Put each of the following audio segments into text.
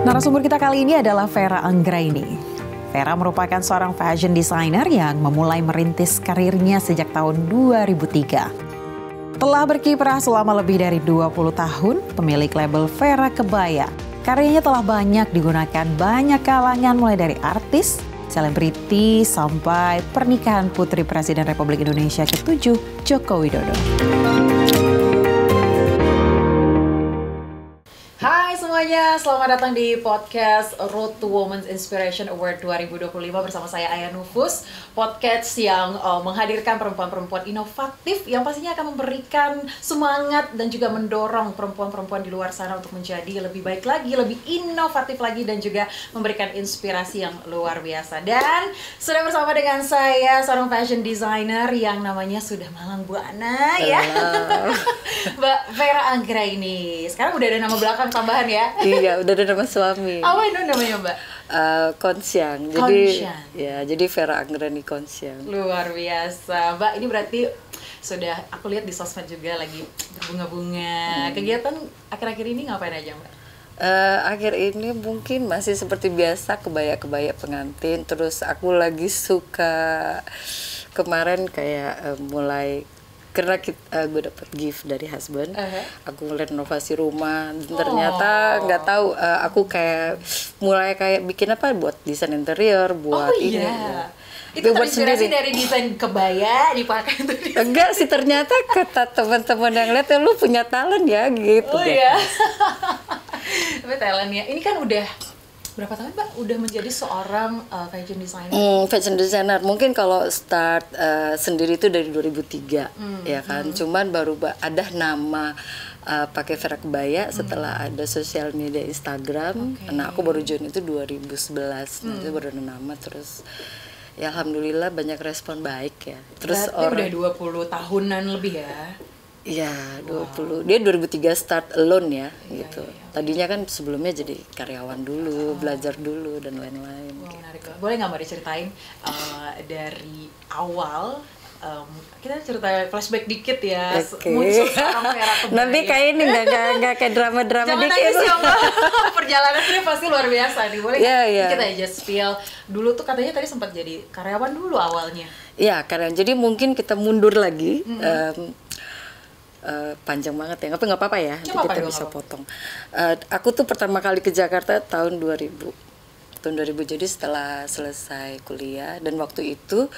Narasumber kita kali ini adalah Vera Anggraini. Vera merupakan seorang fashion designer yang memulai merintis karirnya sejak tahun 2003. Telah berkiprah selama lebih dari 20 tahun, pemilik label Vera Kebaya. Karyanya telah banyak digunakan banyak kalangan mulai dari artis, selebriti, sampai pernikahan Putri Presiden Republik Indonesia ke-7 Joko Widodo. Hai semuanya, selamat datang di podcast Road to Women's Inspiration Award 2025 bersama saya Aya Nufus. Podcast yang menghadirkan perempuan-perempuan inovatif yang pastinya akan memberikan semangat dan juga mendorong perempuan-perempuan di luar sana untuk menjadi lebih baik lagi, lebih inovatif lagi, dan juga memberikan inspirasi yang luar biasa. Dan sudah bersama dengan saya seorang fashion designer yang namanya sudah malang buana ya, Mbak Vera Anggraini. Sekarang udah ada nama belakang tambahan ya? Iya, udah ada nama suami. Apa itu namanya, Mbak? Konsyang. Jadi Vera Anggraini Konsyang. Luar biasa, Mbak. Ini berarti sudah aku lihat di sosmed juga lagi berbunga-bunga. Kegiatan akhir-akhir ini ngapain aja, Mbak? Akhir ini mungkin masih seperti biasa, kebaya-kebaya pengantin. Terus aku lagi suka kemarin kayak mulai, karena gue dapet gift dari husband, aku mulai renovasi rumah. Dan ternyata nggak tahu, aku kayak mulai kayak bikin apa buat desain interior, buat ini. Ya. Itu terinspirasi dari desain kebaya dipakai untuk desain. Enggak sih, ternyata kata teman-teman yang lihat, lu punya talent ya gitu. Oh iya. Tapi talent ya. Ini kan udah berapa tahun, Mbak? Udah menjadi seorang fashion designer? Fashion designer. Mungkin kalau start sendiri itu dari 2003, ya kan. Cuman baru ada nama pakai Vera Kebaya setelah ada sosial media Instagram. Nah, aku baru join itu 2011. Nah, itu baru ada nama, terus ya alhamdulillah banyak respon baik ya. Terus udah 20 tahunan lebih ya? Iya, 20. Dia 2003 start alone ya, gitu. Tadinya kan sebelumnya jadi karyawan dulu, belajar dulu dan lain-lain. Menarik. Boleh nggak Mbak diceritain dari awal? Kita cerita flashback dikit ya. Muncul seorang Vera Kebaya. Nanti kayak ini nggak kayak drama-drama dikit. Jangan nangis ya, Mbak. Perjalanan ini pasti luar biasa nih. Boleh nggak kita aja spill dulu tuh, katanya tadi sempat jadi karyawan dulu awalnya. Iya, karyawan. Jadi mungkin kita mundur lagi. Panjang banget ya, nggak apa-apa ya, nanti kita bisa potong. Aku tuh pertama kali ke Jakarta tahun 2000, jadi setelah selesai kuliah. Dan waktu itu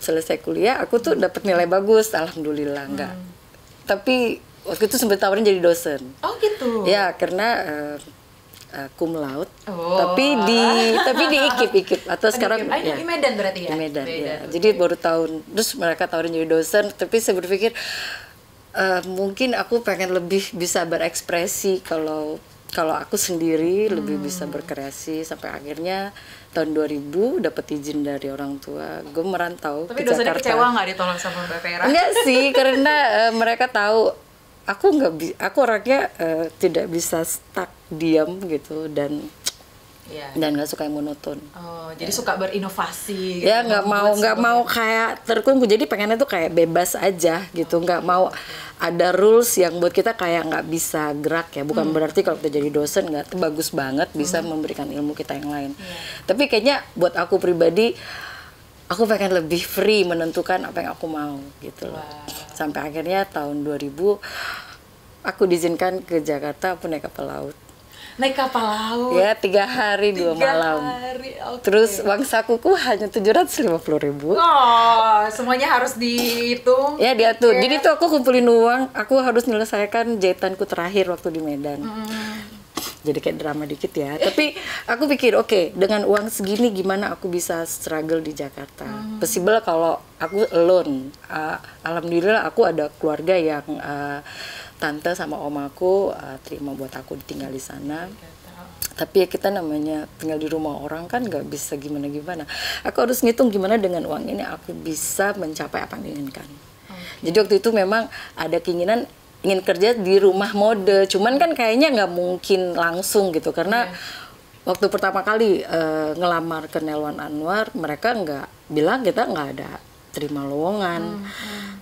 selesai kuliah aku tuh dapat nilai bagus, alhamdulillah. Enggak, tapi waktu itu sempat tawarin jadi dosen. Oh gitu. Ya, karena cum laude, tapi di IKIP atau sekarang ya di Medan berarti ya. Di Medan. Ya. Jadi baru tahun, terus mereka tawarin jadi dosen, tapi saya berpikir mungkin aku pengen lebih bisa berekspresi kalau aku sendiri, lebih bisa berkreasi. Sampai akhirnya tahun 2000 dapat izin dari orang tua, gue merantau tapi ke Jakarta. Tapi dosennya kecewa nggak ditolong sama Mbak Vera? Enggak sih, karena mereka tahu aku orangnya tidak bisa stuck diam gitu, dan nggak suka yang monoton. Jadi suka berinovasi. Ya, nggak mau kayak terkungkung. Jadi pengennya tuh kayak bebas aja gitu, nggak mau ada rules yang buat kita kayak nggak bisa gerak ya. Bukan berarti kalau kita jadi dosen nggak bagus banget bisa memberikan ilmu kita yang lain. Tapi kayaknya buat aku pribadi, aku pengen lebih free menentukan apa yang aku mau gitu loh. Sampai akhirnya tahun 2000 aku diizinkan ke Jakarta, aku naik kapal laut. Naik kapal laut? Ya, 3 hari 2 malam. Terus uang sakuku hanya 750.000. Semuanya harus dihitung. Ya, diatur. Jadi tuh aku kumpulin uang, aku harus menyelesaikan jahitanku terakhir waktu di Medan. Jadi kayak drama dikit ya. Tapi aku pikir, oke, dengan uang segini gimana aku bisa struggle di Jakarta. Possible kalau aku alone. Alhamdulillah aku ada keluarga yang tante sama om aku terima buat aku tinggal di sana. Tapi ya kita namanya tinggal di rumah orang kan nggak bisa gimana-gimana. Aku harus ngitung gimana dengan uang ini aku bisa mencapai apa yang diinginkan. Jadi waktu itu memang ada keinginan ingin kerja di rumah mode, cuman kan kayaknya nggak mungkin langsung gitu, karena waktu pertama kali ngelamar ke Nelwan Anwar, mereka nggak bilang kita nggak ada terima lowongan.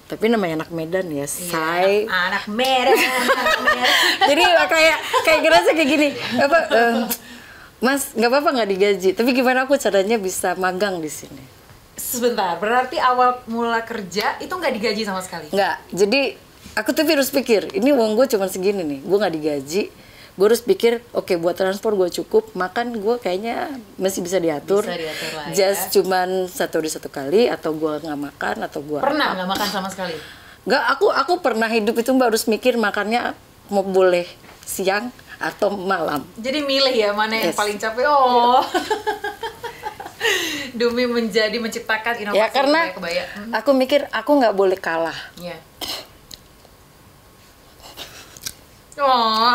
Tapi namanya anak Medan ya, Iya, anak merah, anak merah. Jadi kayak ngerasa kayak gini, apa, Mas, nggak apa-apa nggak digaji. Tapi gimana aku caranya bisa magang di sini? Sebentar, berarti awal mula kerja itu nggak digaji sama sekali? Nggak. Jadi aku tuh harus pikir, ini uang gue cuma segini nih, gue nggak digaji. Gue harus pikir, oke, buat transport gue cukup, makan gue kayaknya masih bisa diatur. Bisa diatur lah, Just cuman satu kali, atau gue nggak makan, atau gue Pernah nggak makan sama sekali? nggak. Aku pernah hidup itu Mbak harus mikir makannya mau boleh siang atau malam. Jadi milih ya mana yang Yes. paling capek. Oh. Demi menciptakan inovasi Ya karena kebaya. aku mikir aku nggak boleh kalah. Iya. Oh.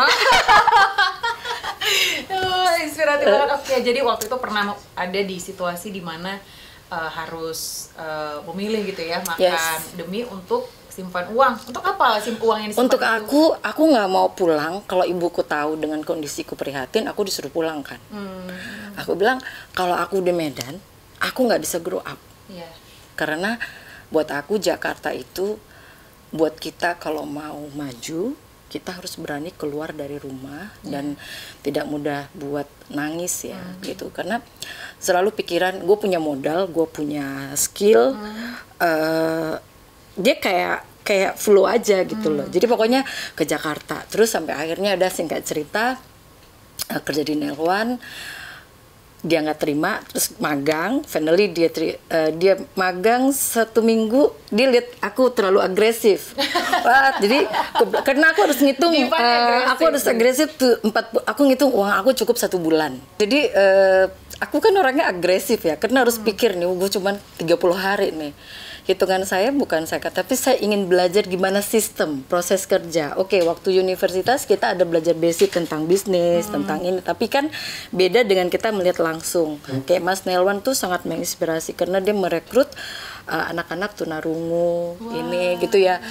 Inspiratif banget. Oke, jadi waktu itu pernah ada di situasi di mana harus memilih gitu ya, makan Yes. demi untuk simpan uang. Untuk apa uang yang disimpan Untuk itu? aku nggak mau pulang kalau ibuku tahu dengan kondisiku prihatin, aku disuruh pulang kan. Aku bilang kalau aku di Medan, aku nggak bisa grow up. Iya. Karena buat aku Jakarta itu, buat kita kalau mau maju, kita harus berani keluar dari rumah dan tidak mudah buat nangis ya gitu. Karena selalu pikiran gue punya modal, gue punya skill, dia kayak flow aja gitu loh. Jadi pokoknya ke Jakarta. Terus sampai akhirnya ada singkat cerita kerja di Nelwan. Dia nggak terima, terus magang. Finally dia magang 1 minggu, dia lihat aku terlalu agresif. Wah, jadi karena aku harus ngitung, aku harus agresif tuh aku ngitung uang aku cukup 1 bulan. Jadi aku kan orangnya agresif ya, karena harus pikir nih, gue cuma 30 hari nih. Hitungan saya bukan saya, tapi saya ingin belajar gimana sistem proses kerja. Oke, waktu universitas kita ada belajar basic tentang bisnis, tentang ini, tapi kan beda dengan kita melihat langsung. Kayak Mas Nelwan tuh sangat menginspirasi karena dia merekrut anak-anak tunarungu ini gitu ya.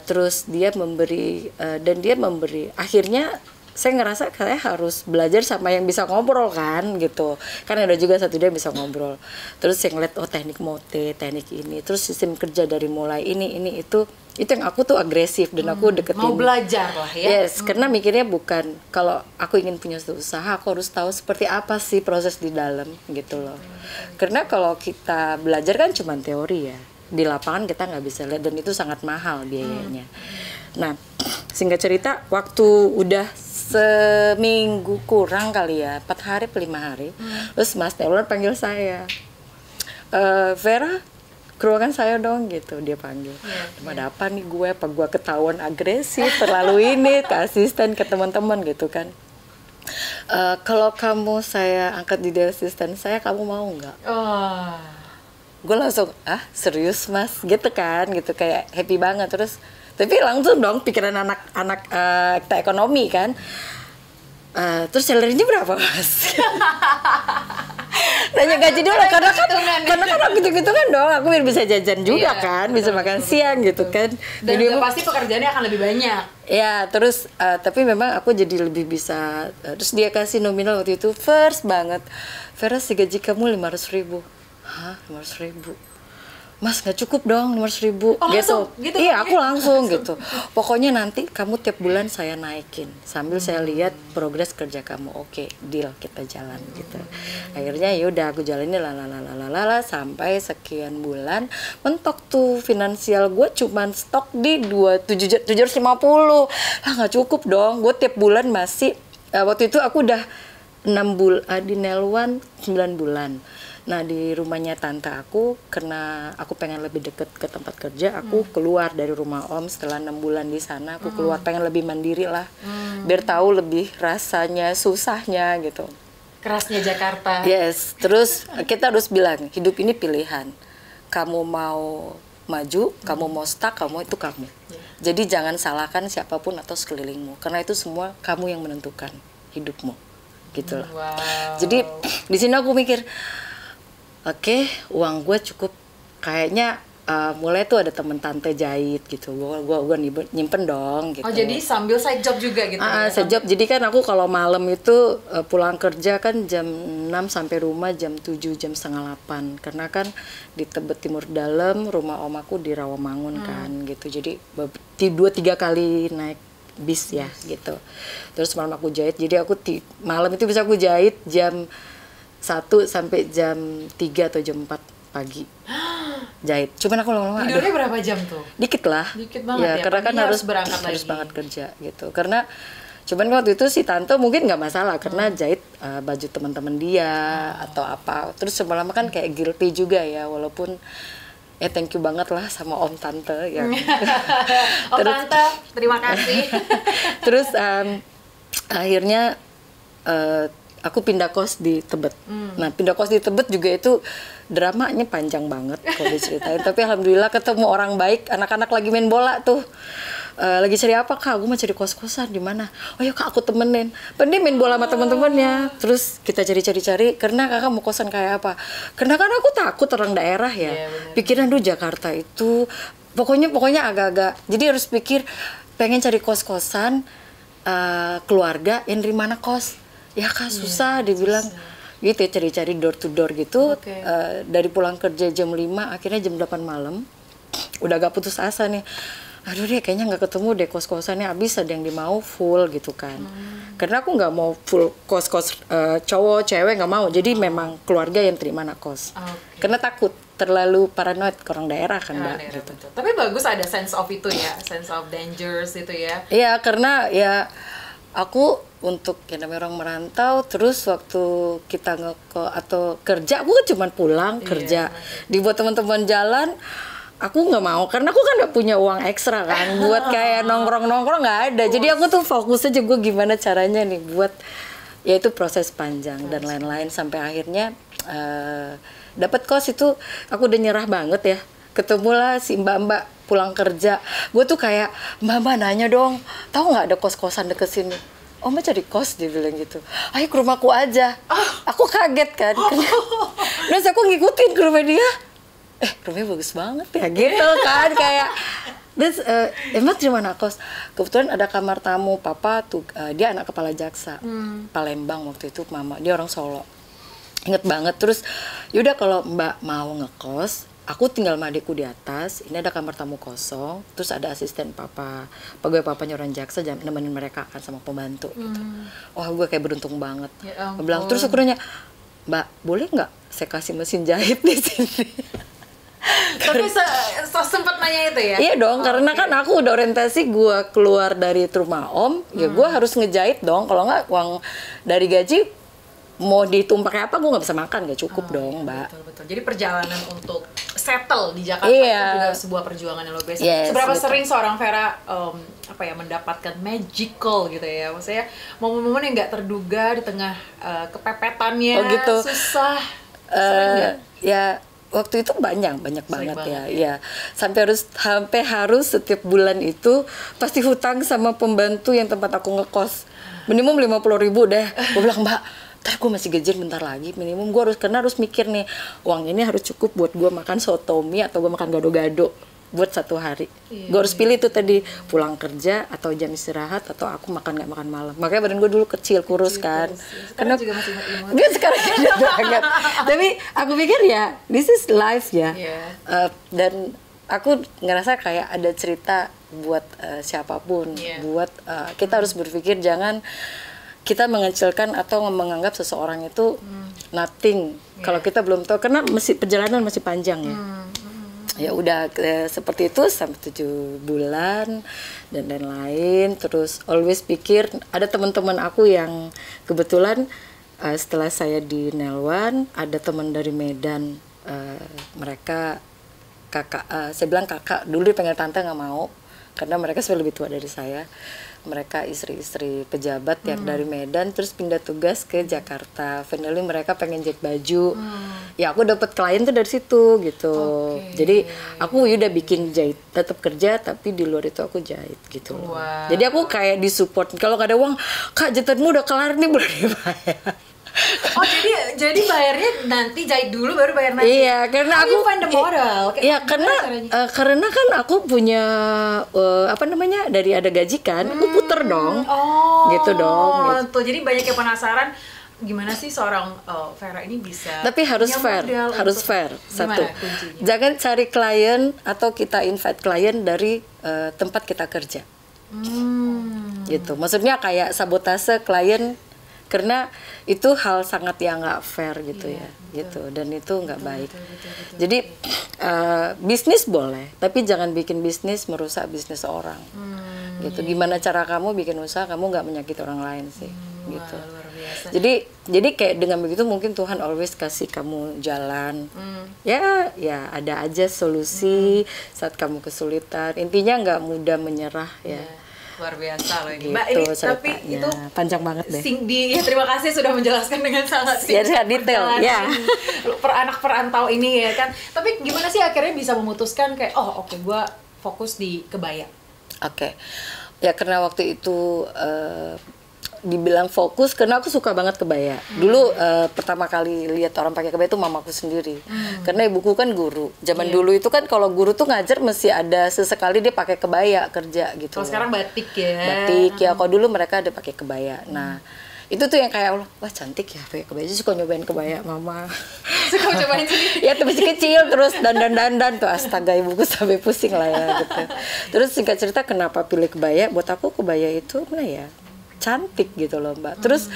Terus dia memberi dan dia memberi, akhirnya saya ngerasa saya harus belajar sama yang bisa ngobrol kan gitu. Kan ada juga satu dia bisa ngobrol. Terus saya ngeliat teknik mote, teknik ini, terus sistem kerja dari mulai ini itu yang aku tuh agresif dan aku deketin. Mau belajar lah ya. Yes, karena mikirnya bukan kalau aku ingin punya suatu usaha, aku harus tahu seperti apa sih proses di dalam gitu loh. Karena kalau kita belajar kan cuma teori ya. Di lapangan kita nggak bisa lihat dan itu sangat mahal biayanya. Nah, singkat cerita, waktu udah seminggu kurang kali ya, 4 hari atau 5 hari, terus Mas Nelwan panggil saya, Vera, ke ruangan saya dong gitu, dia panggil. Ada apa nih gue, apa gue ketahuan agresif, terlalu ini, ke asisten, ke teman-teman gitu kan. Kalau kamu saya angkat jadi asisten saya, kamu mau nggak? Oh. Gue langsung, serius Mas? Gitu kan, gitu kayak happy banget. Terus tapi langsung dong pikiran anak-anak kita ekonomi kan. Terus salary-nya berapa Mas? Nanya gaji dulu karena kan aku hitung-hitungan dong, aku biar bisa jajan juga kan, bisa makan siang gitu kan. Dan jadi pasti pekerjaannya akan lebih banyak. Ya terus tapi memang aku jadi lebih bisa. Terus dia kasih nominal waktu itu first banget, Vera si gaji kamu 500.000. Hah, 500.000? Mas nggak cukup dong 500.000 gitu. Iya aku langsung gitu. Pokoknya nanti kamu tiap bulan saya naikin sambil saya lihat progres kerja kamu. Oke, deal, kita jalan gitu. Akhirnya yaudah aku jalanin lalalala sampai sekian bulan. Mentok tuh finansial gue cuman stok di 750. Lah nggak cukup dong. Gue tiap bulan masih waktu itu aku udah 6 bulan di Nelwan 9 bulan. Nah di rumahnya tante aku, karena aku pengen lebih deket ke tempat kerja, aku keluar dari rumah om setelah 6 bulan di sana. Aku keluar pengen lebih mandiri lah, biar tahu lebih rasanya susahnya gitu. Kerasnya Jakarta. Yes, terus kita harus bilang hidup ini pilihan. Kamu mau maju, kamu mau stuck, kamu itu kamu. Jadi jangan salahkan siapapun atau sekelilingmu, karena itu semua kamu yang menentukan hidupmu, gitu loh. Wow. Jadi di sini aku mikir, oke, uang gue cukup, kayaknya mulai tuh ada temen tante jahit gitu, gua nyimpen dong gitu. Oh jadi sambil side job juga gitu ya? Side job, jadi kan aku kalau malam itu pulang kerja kan jam 6 sampai rumah jam 7, jam setengah 8. Karena kan di Tebet Timur Dalam, rumah om aku di Rawamangun kan gitu. Jadi 2-3 kali naik bis ya gitu. Terus malam aku jahit, jadi aku malam itu bisa aku jahit jam 1 sampai jam 3 atau jam 4 pagi jahit. Cuman aku lama-lama tidurnya berapa jam tuh? Dikit lah. Dikit banget ya. Karena kan harus banget kerja gitu. Karena cuman waktu itu si tante mungkin nggak masalah karena jahit baju teman-teman dia atau apa. Terus lama-lama kan kayak guilty juga ya, walaupun ya thank you banget lah sama om tante ya. Om tante, terima kasih. Terus akhirnya aku pindah kos di Tebet. Nah, pindah kos di Tebet juga itu dramanya panjang banget kalau diceritain. Tapi alhamdulillah ketemu orang baik, anak-anak lagi main bola tuh. Lagi cari apa kak? Gue mau cari kos-kosan di mana? Oh ya kak, aku temenin. Dia main bola sama teman-temannya. Terus kita cari-cari karena kakak mau kosan kayak apa? Karena kan aku takut orang daerah ya. Pikiran dulu Jakarta itu pokoknya agak-agak. Jadi harus pikir pengen cari kos-kosan keluarga yang dari mana kos. Ya kak susah dibilang gitu ya, cari-cari door to door gitu. Dari pulang kerja jam 5 akhirnya jam 8 malam udah agak putus asa nih, aduh deh kayaknya nggak ketemu deh kos-kosannya, habis ada yang dimau full gitu kan. Karena aku nggak mau full kos-kos cowok cewek, nggak mau, jadi memang keluarga yang terima anak kos. Karena takut terlalu paranoid ke orang daerah kan mbak gitu. Tapi bagus ada sense of itu ya, sense of dangers itu ya. Iya karena ya aku untuk yang namanya orang merantau, terus waktu kita atau kerja, aku kan cuma pulang kerja, dibuat teman-teman jalan, aku nggak mau karena aku kan nggak punya uang ekstra kan buat kayak nongkrong nggak ada. Jadi aku tuh fokus aja gue gimana caranya nih buat ya itu proses panjang dan lain-lain sampai akhirnya dapat kos itu aku udah nyerah banget ya. Ketemulah si mbak-mbak pulang kerja, gue tuh kayak mbak nanya dong, tahu nggak ada kos-kosan deket sini? Oh mbak cari kos, dia bilang gitu. Ayo ke rumahku aja. Aku kaget kan. Terus aku ngikutin ke rumah dia. Rumahnya bagus banget ya gitu kan kayak. Terus emang di mana kos? Kebetulan ada kamar tamu papa tuh, dia anak kepala jaksa Palembang waktu itu, mama dia orang Solo. Ingat banget. Terus yaudah kalau mbak mau ngekos, aku tinggal sama adikku di atas, ini ada kamar tamu kosong, terus ada asisten papa, pegawai papanya orang jaksa, nemenin mereka kan sama pembantu gitu. Wah gue kayak beruntung banget. Bilang, terus aku nanya, mbak boleh nggak saya kasih mesin jahit di sini? Tapi sempat nanya itu ya? Iya dong, karena kan aku udah orientasi gue keluar dari rumah om, ya gue harus ngejahit dong, kalau nggak uang dari gaji mau dihitung pakai apa, gue nggak bisa makan, nggak cukup dong mbak. Betul. Jadi perjalanan untuk settle di Jakarta itu juga sebuah perjuangan yang luar biasa. Seberapa sering seorang Vera mendapatkan magical gitu ya, maksudnya momen-momen yang nggak terduga di tengah kepepetannya, susah. Ya waktu itu banyak banget ya. Sampai harus setiap bulan itu pasti hutang sama pembantu yang tempat aku ngekos minimum 50.000 deh. Gue bilang mbak, ntar gue masih gajian bentar lagi, minimum gue harus mikir nih, uang ini harus cukup buat gue makan soto mie atau gue makan gado-gado buat 1 hari. Gue harus pilih tuh tadi, pulang kerja atau jam istirahat atau aku nggak makan malam. Makanya badan gue dulu kecil kurus kan. Karena juga masih imut. Dia sekarang gede banget. Tapi aku pikir ya, this is life ya. Dan aku ngerasa kayak ada cerita buat siapapun. Buat kita harus berpikir jangan kita mengecilkan atau menganggap seseorang itu nothing. Kalau kita belum tahu, karena perjalanan masih panjang ya. Ya udah seperti itu sampai 7 bulan dan lain-lain. Terus always pikir, ada teman-teman aku yang kebetulan setelah saya di Nelwan, ada teman dari Medan, mereka kakak, saya bilang kakak, dulu dipanggil tante nggak mau karena mereka sebenarnya lebih tua dari saya. Mereka istri-istri pejabat yang dari Medan terus pindah tugas ke Jakarta. Finally mereka pengen jahit baju. Ya aku dapat klien tuh dari situ gitu. Jadi aku udah bikin jahit, tetap kerja tapi di luar itu aku jahit gitu. Jadi aku kayak disupport. Kalau nggak ada uang, kak jahitanmu udah kelar nih, boleh dibayar. Oh jadi bayarnya nanti jahit dulu baru bayar nanti. Iya, karena How aku you find the model? Iya, karena kan aku punya apa namanya, dari ada gaji kan, aku puter dong. Oh, gitu dong. Gitu. Tuh, jadi banyak yang penasaran gimana sih seorang Vera ini bisa. Tapi harus fair, harus fair. Satu, jangan cari klien atau kita invite klien dari tempat kita kerja. Gitu, maksudnya kayak sabotase klien, karena itu hal sangat yang nggak fair gitu ya, gitu, dan itu nggak baik. Betul. Jadi bisnis boleh, tapi jangan bikin bisnis merusak bisnis orang. Gitu. Gimana cara kamu bikin usaha kamu nggak menyakiti orang lain sih, gitu. Wah, luar biasa. Jadi kayak dengan begitu mungkin Tuhan always kasih kamu jalan. Ya ada aja solusi saat kamu kesulitan. Intinya nggak mudah menyerah ya. Luar biasa loh ini. Gitu, Mbak, ini ceritanya. tapi itu panjang banget deh. Ya, terima kasih sudah menjelaskan dengan sangat detail. Ya. Anak perantau ini ya kan. Tapi gimana sih akhirnya bisa memutuskan kayak oke, gue fokus di kebaya. Oke. Ya karena waktu itu dibilang fokus karena aku suka banget kebaya. Dulu pertama kali lihat orang pakai kebaya itu mamaku sendiri. Karena ibuku kan guru. Zaman dulu itu kan kalau guru tuh ngajar mesti ada sesekali dia pakai kebaya kerja gitu. Kalau sekarang batik ya. Batik ya. Kalau dulu mereka ada pakai kebaya. Nah, itu tuh yang kayak wah cantik ya pakai kebaya. Suka nyobain kebaya mama. Suka cobain sendiri. Ya tuh masih kecil terus dandan tuh, astaga ibuku sampai pusing lah ya gitu. Terus singkat cerita kenapa pilih kebaya? Buat aku kebaya itu mana ya? Cantik gitu loh Mbak. Terus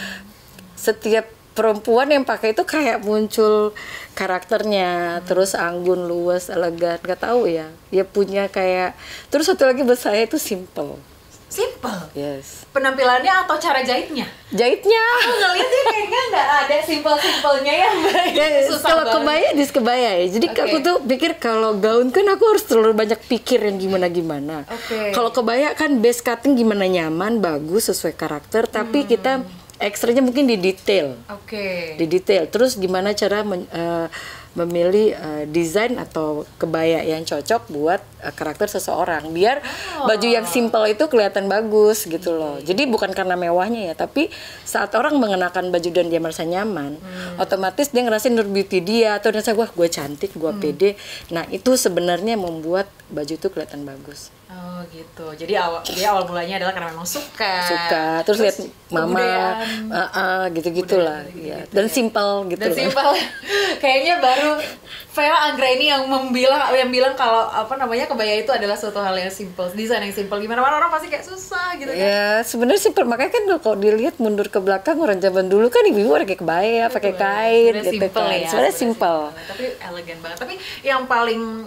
setiap perempuan yang pakai itu kayak muncul karakternya, terus anggun, luwes, elegan, gak tahu ya. Dia punya kayak. Terus satu lagi buat saya itu simple. Simple. Yes. Penampilannya atau cara jahitnya? Jahitnya. Aku ngeliatnya kayaknya nggak ada simple-simpelnya ya Mbak. Susah kalau banget. kebaya ya. Jadi aku tuh pikir kalau gaun kan aku harus terlalu banyak pikir yang gimana. Kalau kebaya kan base cutting gimana nyaman, bagus, sesuai karakter. Tapi kita ekstranya mungkin di detail. Di detail. Terus gimana cara memilih desain atau kebaya yang cocok buat karakter seseorang biar baju yang simple itu kelihatan bagus gitu loh. Jadi bukan karena mewahnya ya, tapi saat orang mengenakan baju dan dia merasa nyaman, otomatis dia ngerasain inner beauty dia atau ngerasa wah gue cantik, gue pede. Nah itu sebenarnya membuat baju itu kelihatan bagus. Oh gitu. Jadi awal mulanya adalah karena memang suka. Terus lihat mama, gitu-gitulah. Ya. Dan simple gitu. Dan simple. Kayaknya baru Vera Anggraini yang bilang kalau kebaya itu adalah suatu hal yang simple, desain yang simple. Gimana orang pasti kayak susah gitu kan. Ya, sebenarnya simple. Makanya kan kalau dilihat mundur ke belakang orang zaman dulu kan ibu-ibu pakai kebaya, pakai kain gitu kan. Sebenarnya simple. Tapi elegan banget. Tapi yang paling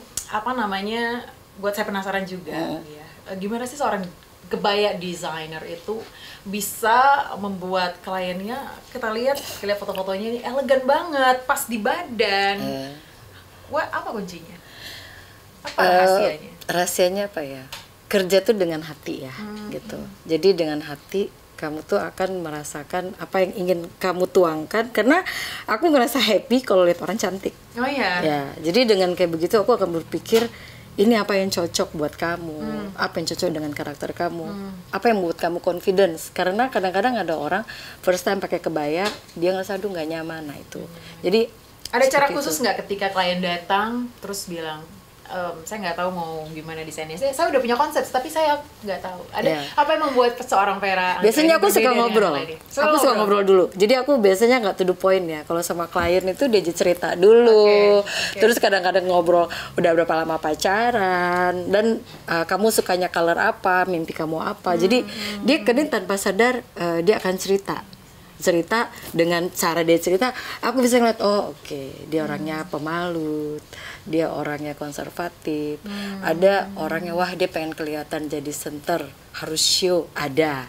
buat saya penasaran juga ya. Gimana sih seorang kebaya designer itu bisa membuat kliennya, kita lihat foto-fotonya ini elegan banget, pas di badan. Wah, apa kuncinya? Apa rahasianya? Rahasianya apa ya? Kerja tuh dengan hati ya, gitu. Jadi dengan hati kamu tuh akan merasakan apa yang ingin kamu tuangkan, karena aku ngerasa happy kalau lihat orang cantik. Oh iya. Ya, jadi dengan kayak begitu aku akan berpikir ini apa yang cocok buat kamu, apa yang cocok dengan karakter kamu, apa yang membuat kamu confidence. Karena kadang-kadang ada orang first time pakai kebaya, dia ngerasa aduh nggak nyaman, nah itu. Jadi ada cara khusus nggak ketika klien datang terus bilang, saya nggak tahu mau gimana desainnya. Saya udah punya konsep, tapi saya nggak tahu. Ada apa yang membuat seorang Vera? Biasanya aku suka ngobrol. Aku suka ngobrol dulu. Jadi aku biasanya nggak to the point ya. Kalau sama klien itu dia cerita dulu. Terus kadang-kadang ngobrol udah berapa lama pacaran dan kamu sukanya color apa, mimpi kamu apa. Jadi dia kadang tanpa sadar dia akan cerita dengan cara dia cerita, aku bisa ngeliat dia orangnya pemalu, dia orangnya konservatif, ada orangnya wah dia pengen kelihatan jadi center, harus show, ada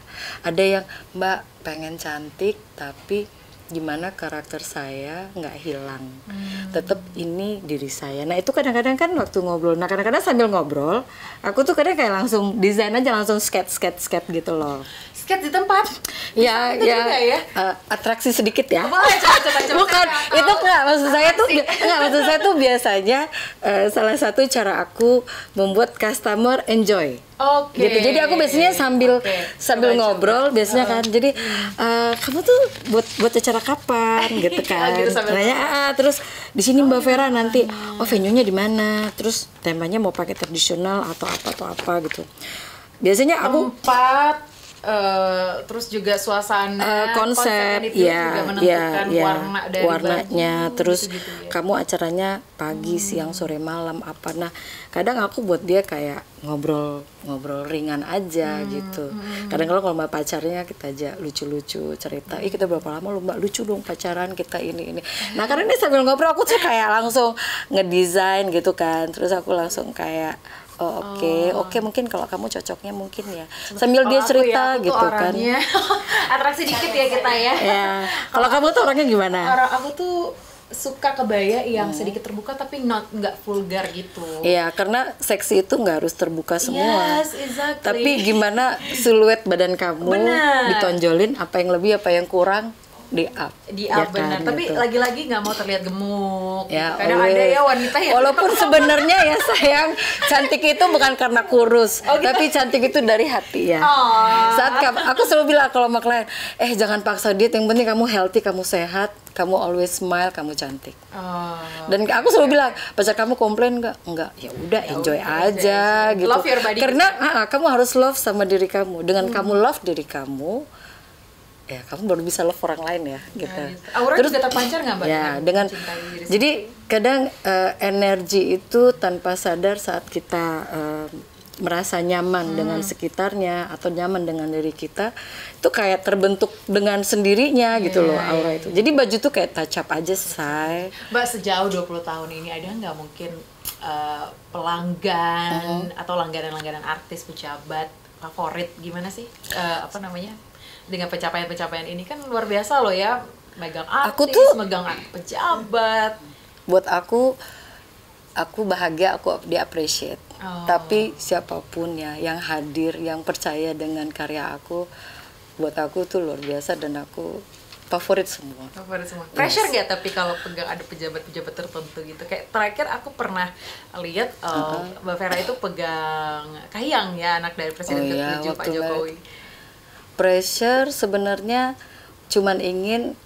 yang mbak pengen cantik tapi gimana karakter saya nggak hilang, tetap ini diri saya. Nah itu kadang-kadang kan waktu ngobrol, nah kadang-kadang sambil ngobrol aku tuh kadang kayak langsung desain aja, langsung sketch gitu loh. Sketch di tempat? Ya. Atraksi sedikit ya. Boleh, coba. Bukan, itu enggak, maksud saya tuh biasanya salah satu cara aku membuat customer enjoy. Oke. Gitu. Jadi aku biasanya sambil Coba. ngobrol biasanya kan. Jadi kamu tuh buat acara kapan gitu kan. Gitu sambil Nanya, terus di sini Mbak Vera nanti venue-nya di mana? Terus temanya mau pakai tradisional atau apa gitu. Biasanya aku tempat, terus juga suasana, konsep itu ya, juga menentukan ya, warna dari warnanya, baju, terus gitu ya. kamu acaranya pagi, siang, sore, malam apa. Nah, kadang aku buat dia kayak ngobrol ringan aja gitu. Kadang kalau sama pacarnya kita aja lucu-lucu cerita, kita berapa lama lu Mbak, lucu dong pacaran kita ini. Nah, karena ini sambil ngobrol aku tuh kayak langsung ngedesain gitu kan. Terus aku langsung kayak oke, mungkin kalau kamu cocoknya mungkin ya. Sambil dia cerita aku gitu kan. orangnya atraksi dikit ya kita ya. Ya. Kalau kamu tuh orangnya gimana? Aku tuh suka kebaya yang sedikit terbuka tapi nggak vulgar gitu. Iya, karena seksi itu nggak harus terbuka semua. Yes, exactly. Tapi gimana siluet badan kamu ditonjolin, apa yang lebih, apa yang kurang di up. Ya Benar. kan, Tapi gitu. lagi-lagi nggak mau terlihat gemuk. Ya, Kadang ada ya wanita yang walaupun sebenarnya ya sayang, cantik itu bukan karena kurus, gitu? tapi cantik itu dari hati ya. Aku selalu bilang kalau sama klien, jangan paksa diet, yang penting kamu healthy, kamu sehat, kamu always smile, kamu cantik. Dan aku selalu bilang, pacar kamu komplain nggak? Enggak, ya udah enjoy aja gitu. Love your body. Karena kamu harus love sama diri kamu. Dengan kamu love diri kamu, ya kamu baru bisa love orang lain ya gitu. Aura juga terpancar nggak Mbak? Ya, dengan jadi kadang energi itu tanpa sadar saat kita merasa nyaman dengan sekitarnya atau nyaman dengan diri kita, itu kayak terbentuk dengan sendirinya gitu loh aura itu. Jadi baju tuh kayak touch up aja, say. Mbak, sejauh 20 tahun ini ada nggak mungkin pelanggan atau langganan-langganan artis, pejabat favorit, gimana sih apa namanya, dengan pencapaian-pencapaian ini kan luar biasa loh ya, megang artis, megang pejabat. Buat aku bahagia, aku di-appreciate. Tapi siapapun ya yang hadir, yang percaya dengan karya aku, buat aku tuh luar biasa dan aku favorit semua. Pressure nggak tapi kalau pegang ada pejabat-pejabat tertentu gitu? Kayak terakhir aku pernah lihat Mbak Vera itu pegang Kahiyang ya, anak dari Presiden ke-7 Pak Jokowi. Pressure sebenarnya cuman ingin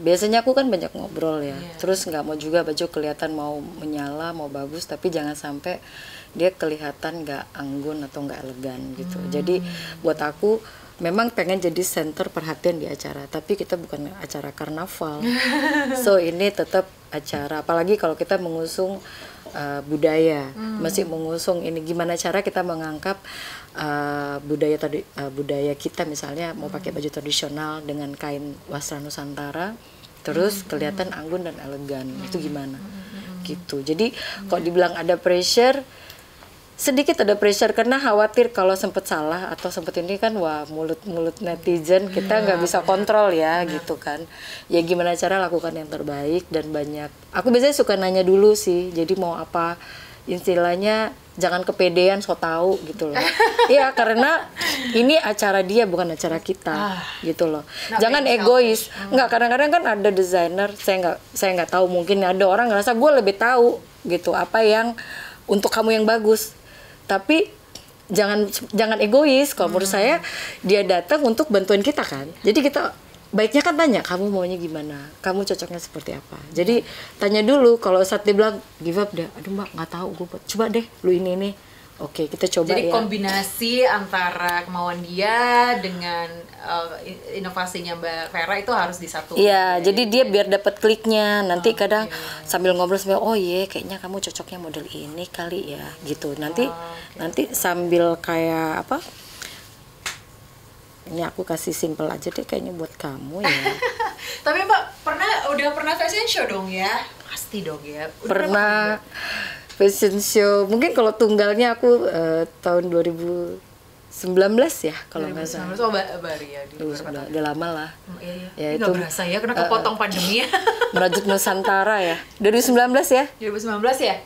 biasanya aku kan banyak ngobrol ya, terus nggak mau juga baju kelihatan mau menyala, mau bagus, tapi jangan sampai dia kelihatan nggak anggun atau nggak elegan gitu. Jadi buat aku memang pengen jadi center perhatian di acara, tapi kita bukan acara karnaval. So ini tetap acara, apalagi kalau kita mengusung budaya, masih mengusung ini gimana cara kita mengangkat budaya kita, misalnya mau pakai baju tradisional dengan kain wasra Nusantara, terus kelihatan anggun dan elegan, itu gimana? Gitu. Jadi kalau dibilang ada pressure, sedikit ada pressure karena khawatir kalau sempat salah atau sempat ini kan, wah mulut netizen kita nggak bisa kontrol ya gitu kan. Ya gimana cara lakukan yang terbaik, dan banyak. Aku biasanya suka nanya dulu sih, jadi mau apa, istilahnya jangan kepedean so tahu gitu loh. Iya, karena ini acara dia bukan acara kita gitu loh. Jangan egois. Nggak, kadang-kadang kan ada desainer, saya nggak tahu, mungkin ada orang ngerasa gue lebih tahu gitu apa yang untuk kamu yang bagus. Tapi jangan egois. Kalau menurut saya dia datang untuk bantuin kita kan. Jadi kita baiknya kan tanya, kamu maunya gimana? Kamu cocoknya seperti apa? Jadi tanya dulu. Kalau saat dia bilang give up deh, aduh Mbak nggak tahu, gue coba deh lu ini. Oke, kita coba. Jadi ya. kombinasi antara kemauan dia dengan inovasinya Mbak Vera itu harus disatukan. Iya, jadi dia biar dapat kliknya. Nanti kadang sambil ngobrol kayaknya kamu cocoknya model ini kali ya, gitu. Nanti sambil kayak apa? Ini aku kasih simple aja deh kayaknya buat kamu ya. Tapi Mbak udah pernah fashion show dong ya? Pasti dong ya. Pernah fashion show. Mungkin kalau tunggalnya aku tahun 2019 ya kalau nggak salah. Oh, baru ya. Udah lama lah. Iya. Nggak berasa ya, karena kepotong pandemi ya. Merajut Nusantara ya. 2019 ya? 2019 ya?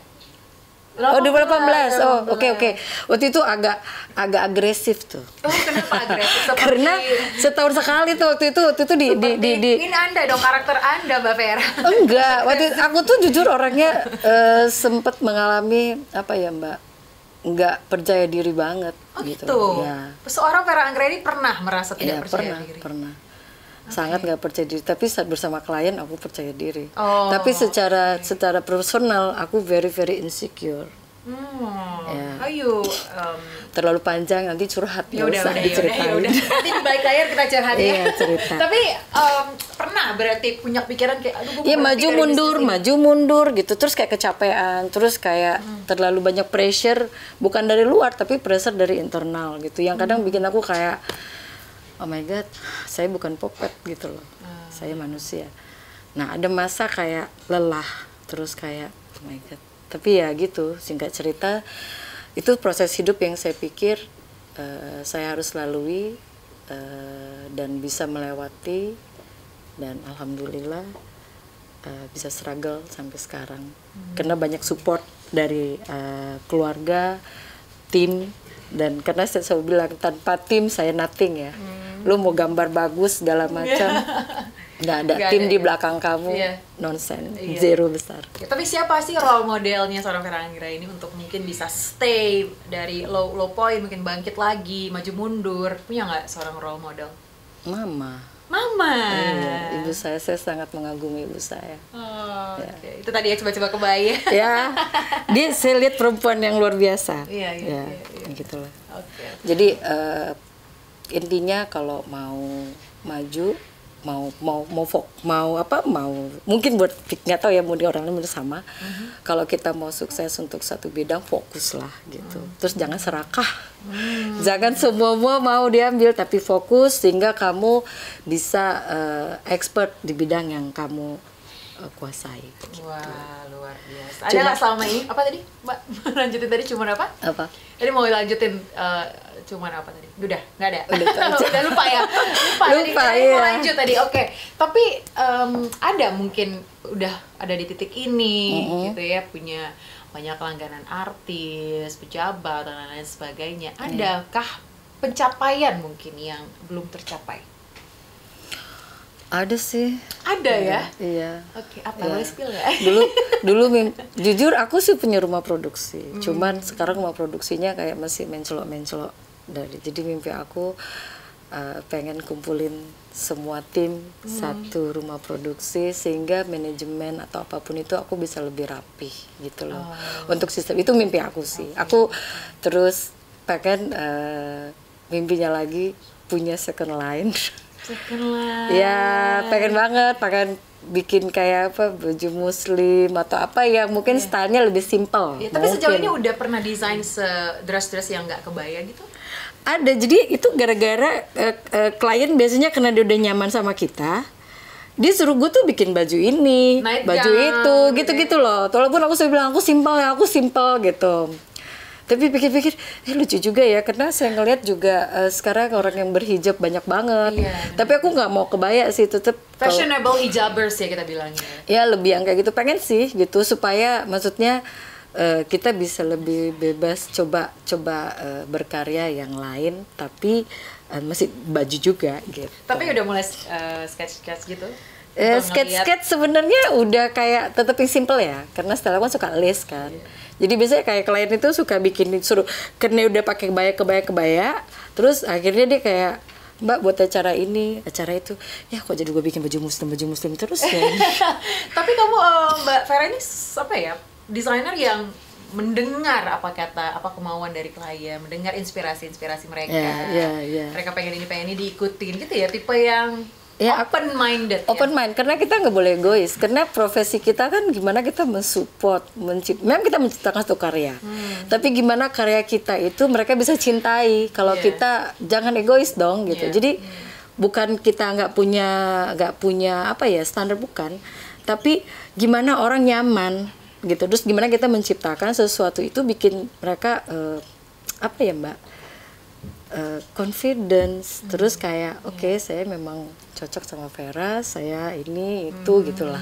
Oh, 2018. Oh, oke. Waktu itu agak agresif tuh. Oh, kenapa agresif? Karena setahun sekali tuh waktu itu di ini Anda dong, karakter Anda Mbak Vera. Enggak, waktu aku tuh jujur orangnya sempat mengalami apa ya Mbak? nggak percaya diri banget Oh gitu. gitu. Ya. Seorang Vera Anggraini pernah merasa tidak percaya diri. Pernah. Sangat nggak percaya diri. Tapi saat bersama klien aku percaya diri. Oh, tapi secara personal aku very insecure. Ya. Ayo, Terlalu panjang nanti curhat ya udah. diceritain. Nanti di balik layar kita curhat ya. Iya, cerita. Tapi pernah berarti punya pikiran kayak aduh gue Iya, mau maju mundur gitu, terus kayak kecapean, terus kayak terlalu banyak pressure, bukan dari luar tapi pressure dari internal gitu, yang kadang bikin aku kayak oh my god, saya bukan puppet gitu loh, saya manusia. Nah ada masa kayak lelah, terus kayak oh my god. Tapi ya gitu, singkat cerita itu proses hidup yang saya pikir saya harus lalui dan bisa melewati, dan alhamdulillah bisa struggle sampai sekarang karena banyak support dari keluarga, tim, dan karena saya selalu bilang tanpa tim saya nothing ya. Lu mau gambar bagus segala macam nggak ada tim di belakang kamu, nonsense, zero besar. Ya, tapi siapa sih role modelnya seorang Vera Anggraini untuk mungkin bisa stay dari low point, mungkin bangkit lagi, maju mundur? Punya nggak seorang role model? Mama. Iya, ibu saya sangat mengagumi ibu saya. Okay. Itu tadi ya coba-coba kebaya. Ya, saya lihat perempuan yang luar biasa. Iya. Gitulah. Okay. Jadi intinya kalau mau maju, mau mungkin buat nggak tahu ya mau di orang lain sama. Kalau kita mau sukses untuk satu bidang, fokuslah gitu. Terus jangan serakah, jangan semua mau diambil, tapi fokus sehingga kamu bisa expert di bidang yang kamu kuasai. Gitu. Wah, luar biasa. Ada nggak selama ini apa tadi, Mbak? Lanjutin tadi cuman apa? Apa? Tadi mau lanjutin cuman apa tadi? Udah, nggak ada. Udah lupa ya. Lupa tadi, mau lanjut tadi. Oke. Tapi ada mungkin udah ada di titik ini gitu ya, punya banyak langganan artis, pejabat dan lain sebagainya. Adakah pencapaian mungkin yang belum tercapai? Ada sih. Ada ya? Iya. Oke, apa boleh spill nggak? Dulu jujur aku sih punya rumah produksi. Cuman sekarang rumah produksinya kayak masih mencolok-mencolok jadi mimpi aku pengen kumpulin semua tim satu rumah produksi sehingga manajemen atau apapun itu aku bisa lebih rapih gitu loh. Untuk sistem itu mimpi aku sih. Aku terus pengen mimpinya lagi punya second line. Ya, pengen banget, pengen bikin kayak apa baju muslim atau apa ya mungkin stylenya lebih simple. Ya, tapi sejauh ini udah pernah desain dress yang nggak kebaya gitu? Ada, jadi itu gara-gara klien biasanya karena dia udah nyaman sama kita, dia suruh gue tuh bikin baju ini, baju itu, gitu-gitu loh. Walaupun aku selalu bilang aku simple gitu. Tapi pikir-pikir, lucu juga ya, karena saya ngeliat juga sekarang orang yang berhijab banyak banget. Tapi aku nggak mau kebaya sih, tetap fashionable hijabers ya kita bilangnya. Ya lebih yang kayak gitu, pengen sih gitu supaya maksudnya kita bisa lebih bebas coba berkarya yang lain, tapi masih baju juga gitu. Tapi udah mulai sketch gitu? Sketch sebenarnya udah kayak tetap yang simple ya, karena setelah kan suka les kan. Jadi biasanya kayak klien itu suka bikin suruh karena udah pakai kebaya, terus akhirnya dia kayak Mbak buat acara ini, acara itu, ya kok jadi gue bikin baju muslim terus ya. Tapi kamu Mbak Vera ini apa ya, desainer yang mendengar apa kemauan dari klien, mendengar inspirasi mereka. Mereka pengen ini diikutin gitu ya, tipe yang open minded. Open mind, karena kita nggak boleh egois. Karena profesi kita kan gimana kita mensupport, memang kita menciptakan satu karya. Tapi gimana karya kita itu mereka bisa cintai. Kalau kita jangan egois dong gitu. Jadi bukan kita nggak punya apa ya standar, bukan. Tapi gimana orang nyaman gitu. Terus gimana kita menciptakan sesuatu itu bikin mereka apa ya Mbak? Confidence. Terus kayak oke, saya memang cocok sama Vera, saya ini itu gitulah.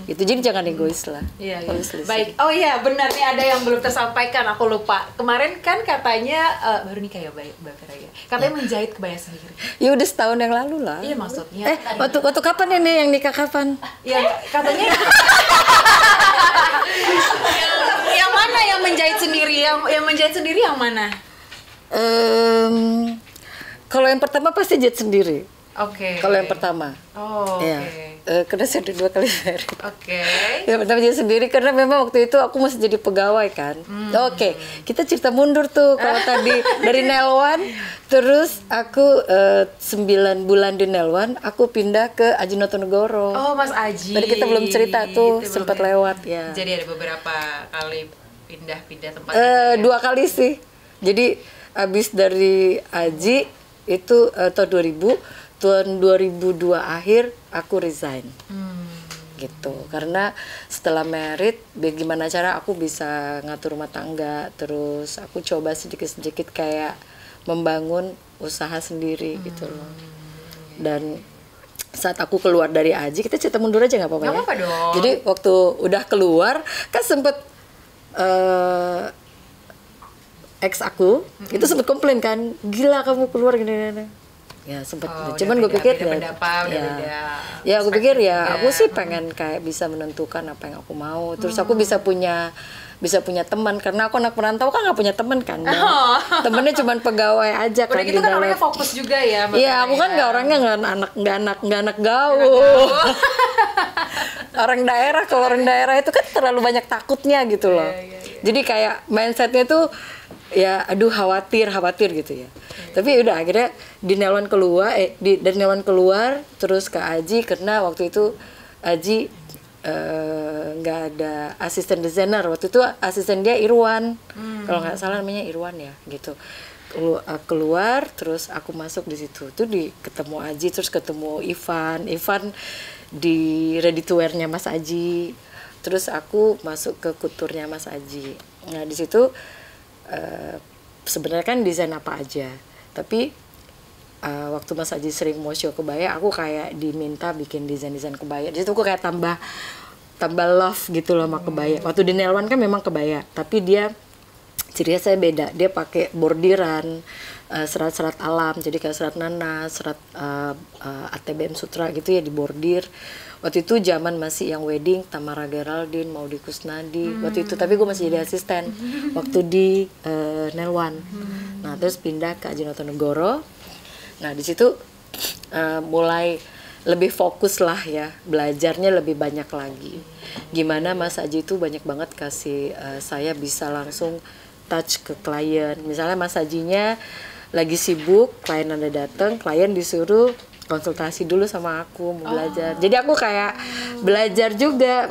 Gitu, jadi jangan egois lah. Iya. Baik. Oh iya, benar nih ada yang belum tersampaikan, aku lupa. Kemarin kan katanya baru nikah ya Mbak Vera ya. Katanya menjahit kebaya sendiri. Ya udah setahun yang lalu lah. Iya maksudnya. Waktu kapan ini yang nikah kapan? Ya katanya yang mana yang menjahit sendiri yang menjahit sendiri yang mana? Kalau yang pertama pasti jahit sendiri. Oke. Kalau yang pertama. Oh, ya. Karena saya udah 2 kali merit. Oke. Yang pertama jahit sendiri karena memang waktu itu aku masih jadi pegawai kan. Oke, kita cerita mundur tuh. Kalau tadi dari Nelwan, terus aku 9 bulan di Nelwan, aku pindah ke Ajinotonegoro. Oh, Mas Aji. Tadi kita belum cerita tuh, Itu sempat belum lewat ya. Jadi ada beberapa kali pindah-pindah tempat. 2 kali sih. Jadi abis dari Aji itu tahun 2000, tahun 2002 akhir aku resign. Gitu. Karena setelah merit, bagaimana cara aku bisa ngatur rumah tangga, terus aku coba sedikit-sedikit kayak membangun usaha sendiri gitu loh. Dan saat aku keluar dari Aji, kita cerita mundur aja nggak apa-apa ya? Nggak apa-apa dong. Jadi waktu udah keluar, kan sempet ex aku itu sempet komplain kan, gila kamu keluar gini-gini. Ya sempet, cuman gue pikir ya aku pikir ya aku sih pengen kayak bisa menentukan apa yang aku mau, terus aku bisa punya teman karena aku anak perantau kan nggak punya teman kan, temennya cuman pegawai aja kan. Udah gitu kan orangnya fokus juga ya. Iya aku kan nggak orangnya nggak anak gaul. Orang daerah, kalau orang daerah itu kan terlalu banyak takutnya gitu loh. Jadi kayak mindsetnya tuh ya aduh khawatir gitu ya. Tapi udah akhirnya dari Nelwan keluar terus ke Aji karena waktu itu Aji nggak ada asisten desainer. Waktu itu asisten dia Irwan, kalau nggak salah namanya Irwan ya gitu. Keluar terus aku masuk di situ tuh ketemu Aji, terus ketemu Ivan di ready to wear-nya Mas Aji, terus aku masuk ke kuturnya Mas Aji. Nah di situ sebenarnya kan desain apa aja, tapi waktu Mas Aji sering mau show kebaya, aku kayak diminta bikin desain kebaya. Di situ aku kayak tambah love gitu loh sama kebaya. Waktu di Nelwan kan memang kebaya, tapi dia cirinya saya beda. Dia pakai bordiran, serat-serat alam, jadi kayak serat nanas, serat ATBM Sutra gitu ya, dibordir. Waktu itu zaman masih yang wedding Tamara Geraldine, Maudy Kusnadi waktu itu, tapi gue masih jadi asisten waktu di Nelwan. Nah terus pindah ke Ajinotonegoro. Nah di situ mulai lebih fokus lah ya, belajarnya lebih banyak lagi. Gimana Mas Aji itu banyak banget kasih saya bisa langsung touch ke klien. Misalnya Mas Ajinya lagi sibuk, klien ada datang, klien disuruh konsultasi dulu sama aku mau belajar. Jadi aku kayak belajar juga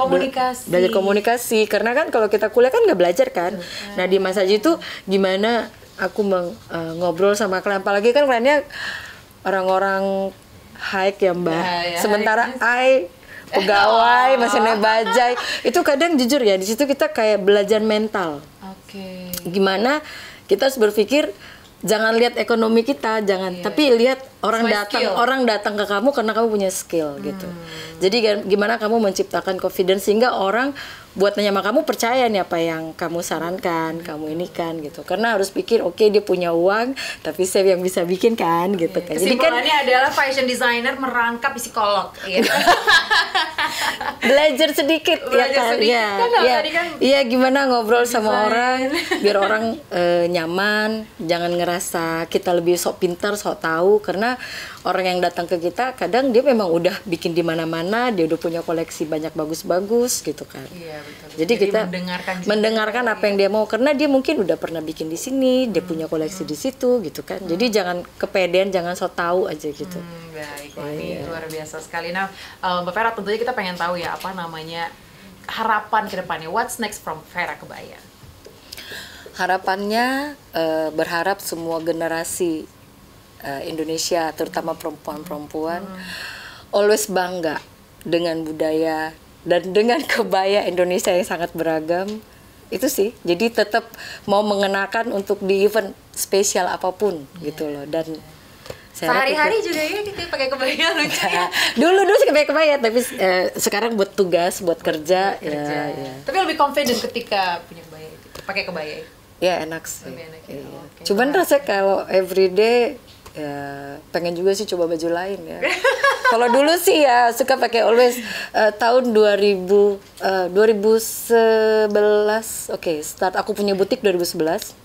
belajar komunikasi karena kan kalau kita kuliah kan nggak belajar kan. Nah di Mas Aji itu gimana aku ngobrol sama klien, apalagi kan kliennya orang-orang high ya Mbak. Sementara pegawai masih nebajai itu kadang jujur ya di situ kita kayak belajar mental. Gimana kita harus berpikir, jangan lihat ekonomi kita, tapi lihat orang datang ke kamu karena kamu punya skill gitu. Jadi gimana kamu menciptakan confidence sehingga orang buat nanya sama kamu percaya nih apa yang kamu sarankan, kamu ini kan gitu. Karena harus pikir oke, dia punya uang, tapi saya yang bisa bikin kan gitu kan. Jadi kan adalah fashion designer merangkap psikolog. Belajar sedikit ya gimana ngobrol sama orang biar orang nyaman, jangan ngerasa kita lebih sok pintar, sok tahu, karena orang yang datang ke kita kadang dia memang udah bikin di mana-mana, dia udah punya koleksi banyak bagus-bagus gitu kan. Betul. Jadi kita mendengarkan apa yang dia mau, karena dia mungkin udah pernah bikin di sini, dia punya koleksi di situ gitu kan. Jadi jangan kepedean, jangan sok tahu aja gitu. Baik, ini luar biasa sekali. Nah, Mbak Vera, tentunya kita pengen tahu ya apa namanya harapan ke depannya. What's next from Vera Kebaya? Harapannya berharap semua generasi Indonesia, terutama perempuan-perempuan, always bangga dengan budaya dan dengan kebaya Indonesia yang sangat beragam. Itu sih, jadi tetap mau mengenakan untuk di event spesial apapun gitu loh. Dan sehari-hari juga ya kita pakai kebaya lucu ya. Dulu sih pakai kebaya, tapi sekarang buat tugas, buat kerja. Ya. Tapi lebih confident ketika punya kebaya itu, pakai kebaya itu. Ya enak sih. Cuman rasanya kalau everyday ya pengen juga sih coba baju lain ya. Kalau dulu sih ya suka pakai always. Tahun 2011, oke, start aku punya butik 2011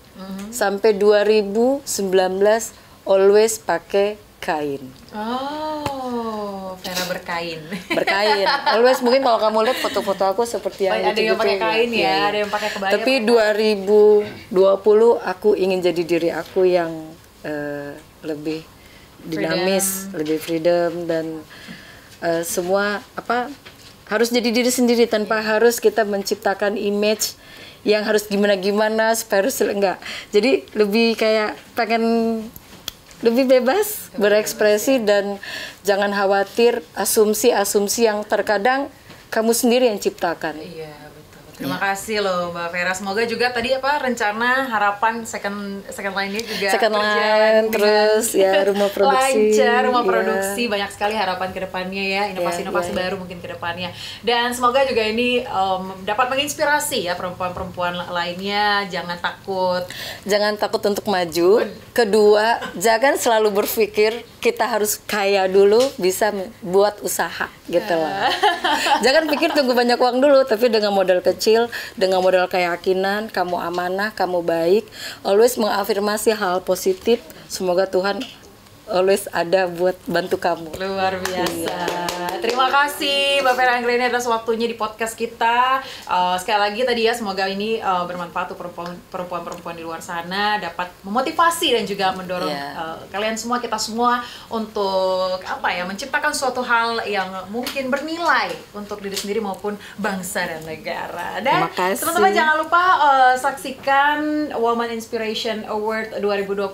sampai 2019 always pakai kain. Oh, Vera berkain. Berkain. Always mungkin kalau kamu lihat foto-foto aku seperti yang Ada yang pakai kain ya, iya. ada yang pakai kebaya. Tapi 2020 aku ingin jadi diri aku yang lebih dinamis, lebih freedom dan semua harus jadi diri sendiri tanpa harus kita menciptakan image yang harus gimana-gimana supaya harus enggak. Jadi lebih kayak pengen lebih bebas berekspresi dan jangan khawatir asumsi-asumsi yang terkadang kamu sendiri yang ciptakan. Iya, betul. Terima kasih loh Mbak Vera. Semoga juga tadi rencana harapan second line-nya juga Second berjalan line, terus ya rumah produksi. lancar, rumah ya. produksi, banyak sekali harapan ke depannya ya, inovasi-inovasi ya. baru mungkin ke depannya. Dan semoga juga ini dapat menginspirasi ya perempuan-perempuan lainnya, jangan takut. Jangan takut untuk maju. Kedua, jangan selalu berpikir kita harus kaya dulu bisa buat usaha gitu loh. Jangan pikir tunggu banyak uang dulu, tapi dengan modal kecil, dengan modal keyakinan, kamu amanah, kamu baik, always mengafirmasi hal positif. Semoga Tuhan always ada buat bantu kamu. Luar biasa. Terima kasih Mbak Vera Anggreni atas waktunya di podcast kita. Sekali lagi tadi ya, semoga ini bermanfaat untuk perempuan-perempuan di luar sana, dapat memotivasi dan juga mendorong kalian semua, kita semua untuk menciptakan suatu hal yang mungkin bernilai untuk diri sendiri maupun bangsa dan negara. Dan teman-teman jangan lupa saksikan Woman Inspiration Award 2025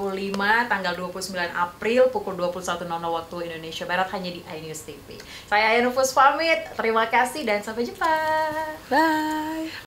tanggal 29 April pukul 21.00 waktu Indonesia Barat hanya di iNews TV. Saya Aya Nufus pamit, terima kasih dan sampai jumpa. Bye.